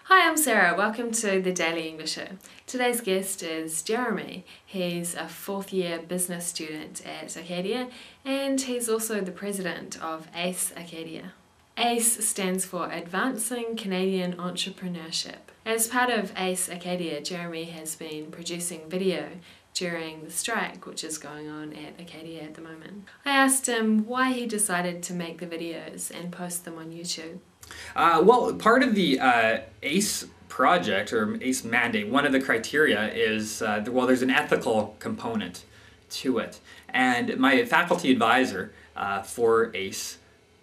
Hi, I'm Sarah. Welcome to the Daily English Show. Today's guest is Jeremy. He's a fourth year business student at Acadia and he's also the president of ACE Acadia. ACE stands for Advancing Canadian Entrepreneurship. As part of ACE Acadia, Jeremy has been producing video during the strike which is going on at Acadia at the moment. I asked him why he decided to make the videos and post them on YouTube. Well, part of the ACE project, or ACE mandate, one of the criteria is, there's an ethical component to it. And my faculty advisor for ACE,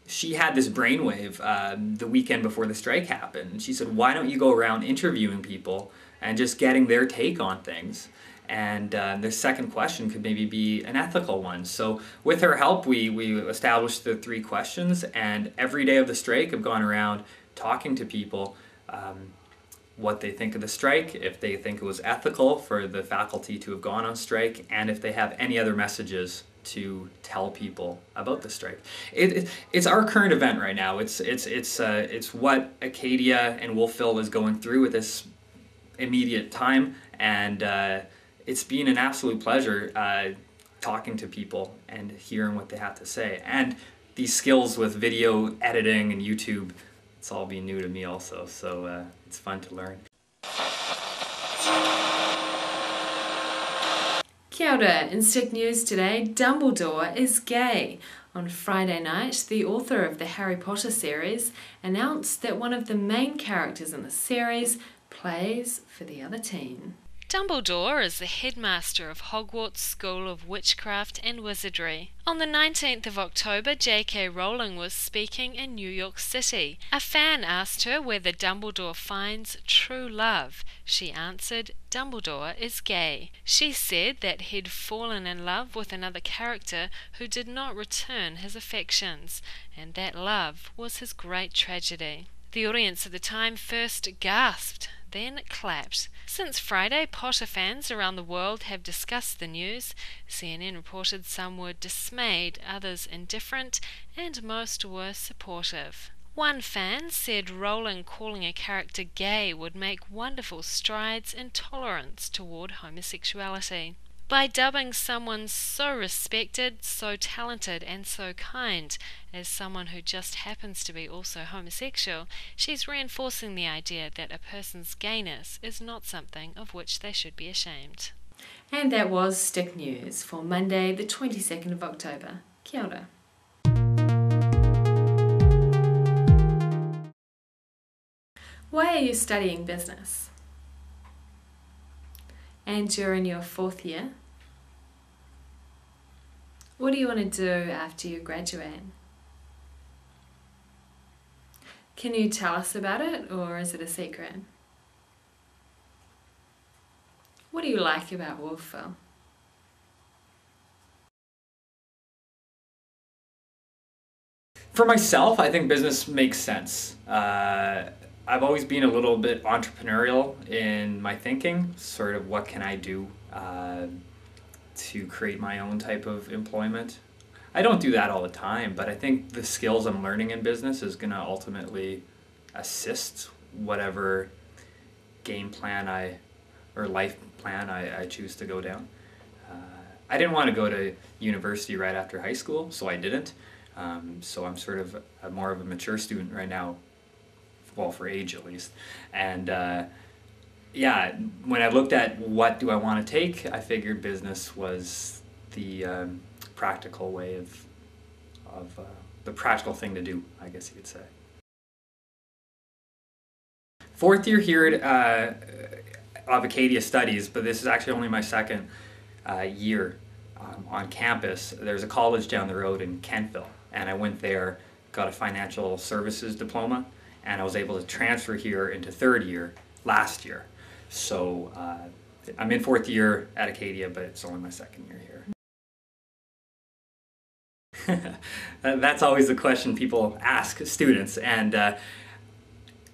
she had this brainwave the weekend before the strike happened. She said, why don't you go around interviewing people and just getting their take on things? And the second question could maybe be an ethical one. So with her help, we established the 3 questions, and every day of the strike I've gone around talking to people what they think of the strike, if they think it was ethical for the faculty to have gone on strike, and if they have any other messages to tell people about the strike. It's our current event right now. It's what Acadia and Wolfville is going through at this immediate time, and it's been an absolute pleasure talking to people and hearing what they have to say. And these skills with video editing and YouTube, it's all been new to me also, so it's fun to learn. Kia ora. In Stick News today, Dumbledore is gay. On Friday night, the author of the Harry Potter series announced that one of the main characters in the series plays for the other team. Dumbledore is the headmaster of Hogwarts School of Witchcraft and Wizardry. On the 19th of October, J.K. Rowling was speaking in New York City. A fan asked her whether Dumbledore finds true love. She answered, Dumbledore is gay. She said that he'd fallen in love with another character who did not return his affections, and that love was his great tragedy. The audience at the time first gasped, then clapped. Since Friday, Potter fans around the world have discussed the news. CNN reported some were dismayed, others indifferent, and most were supportive. One fan said Rowling calling a character gay would make wonderful strides in tolerance toward homosexuality. By dubbing someone so respected, so talented and so kind as someone who just happens to be also homosexual, she's reinforcing the idea that a person's gayness is not something of which they should be ashamed. And that was Stick News for Monday the 22nd of October. Kia ora. Why are you studying business? And you're in your 4th year? What do you want to do after you graduate? Can you tell us about it, or is it a secret? What do you like about Wolfville? For myself, I think business makes sense. I've always been a little bit entrepreneurial in my thinking, sort of what can I do to create my own type of employment. I don't do that all the time, but I think the skills I'm learning in business is going to ultimately assist whatever game plan or life plan I choose to go down. I didn't want to go to university right after high school, so I didn't. So I'm sort of more of a mature student right now, well, for age at least. And yeah, when I looked at what do I want to take, I figured business was the practical way of the practical thing to do, I guess you could say. 4th year here of Acadia Studies, but this is actually only my 2nd year on campus. There's a college down the road in Kentville, and I went there, got a financial services diploma, and I was able to transfer here into 3rd year last year. So I'm in 4th year at Acadia, but it's only my 2nd year here. That's always the question people ask students, and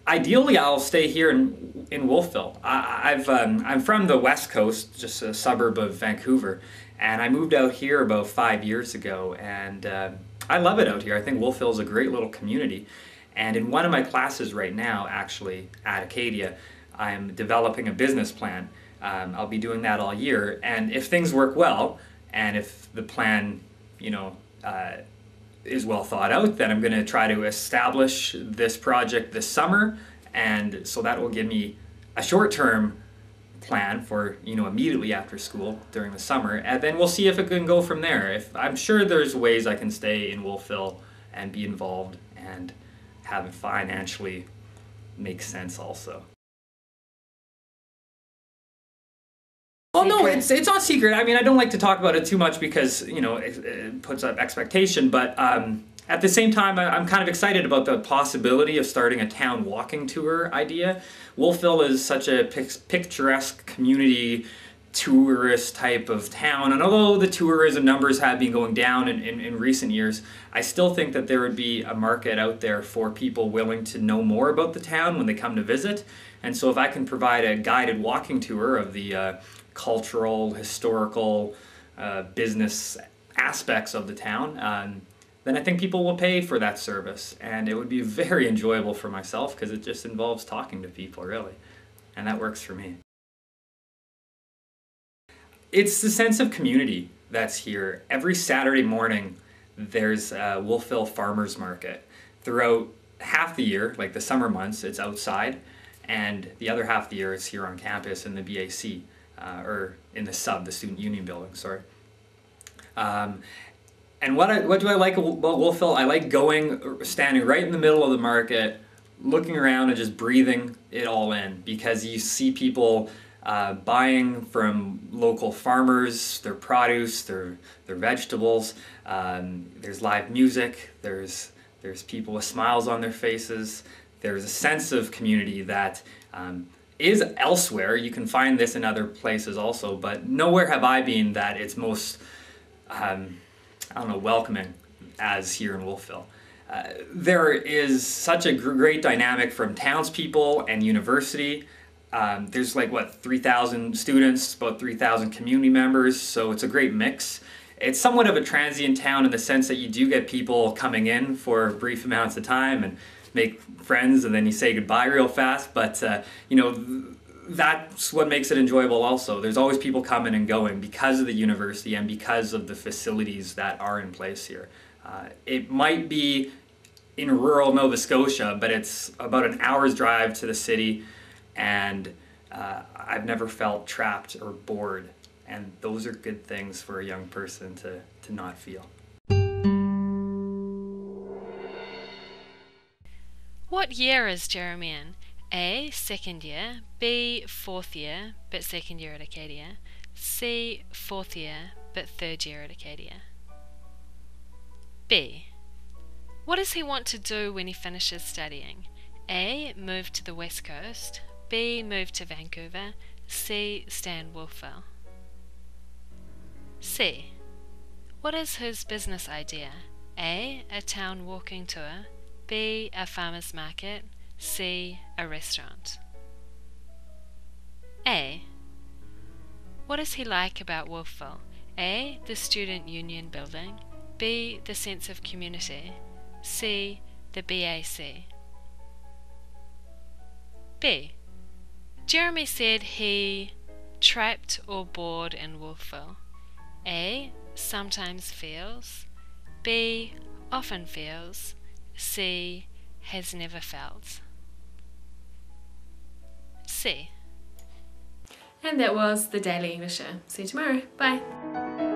ideally I'll stay here in Wolfville. I'm from the West Coast, just a suburb of Vancouver, and I moved out here about 5 years ago, and I love it out here. I think Wolfville is a great little community. And in one of my classes right now, actually, at Acadia, I'm developing a business plan. I'll be doing that all year, and if things work well, and if the plan, is well thought out, then I'm going to try to establish this project this summer, and so that will give me a short-term plan for, immediately after school during the summer, and then we'll see if it can go from there. I'm sure there's ways I can stay in Wolfville and be involved and have it financially make sense also. Well, no, it's not secret. I mean, I don't like to talk about it too much because, it puts up expectation, but at the same time, I'm kind of excited about the possibility of starting a town walking tour idea. Wolfville is such a picturesque community tourist type of town, and although the tourism numbers have been going down in recent years, I still think that there would be a market out there for people willing to know more about the town when they come to visit. And so if I can provide a guided walking tour of the cultural, historical, business aspects of the town, then I think people will pay for that service, and it would be very enjoyable for myself because it just involves talking to people, really, and that works for me. It's the sense of community that's here. Every Saturday morning there's a Wolfville Farmers Market. Throughout half the year, like the summer months, it's outside, and the other half of the year it's here on campus in the BAC, or in the Student Union Building, sorry. And what do I like about Wolfville? I like standing right in the middle of the market, looking around and just breathing it all in, because you see people buying from local farmers, their produce, their vegetables. There's live music. There's people with smiles on their faces. There's a sense of community that is elsewhere. You can find this in other places also, but nowhere have I been that it's most welcoming as here in Wolfville. There is such a great dynamic from townspeople and university. There's 3,000 students, about 3,000 community members, so it's a great mix. It's somewhat of a transient town in the sense that you do get people coming in for brief amounts of time and make friends, and then you say goodbye real fast, but that's what makes it enjoyable also. There's always people coming and going because of the university and because of the facilities that are in place here. It might be in rural Nova Scotia, but it's about an hour's drive to the city, and I've never felt trapped or bored, and those are good things for a young person to not feel. What year is Jeremy in? A. Second year, B. Fourth year, but second year at Acadia, C. Fourth year, but third year at Acadia. B. What does he want to do when he finishes studying? A. Move to the West Coast, B. Move to Vancouver, C. Stay in Wolfville. C. What is his business idea? A. A town walking tour, B. A farmer's market, C. A restaurant. A. What does he like about Wolfville? A. The Student Union Building, B. The sense of community, C. The BAC. B. Jeremy said he trapped or bored in Wolfville. A. Sometimes feels, B. Often feels, C. Has never felt. C. And that was the Daily Englisher. See you tomorrow. Bye.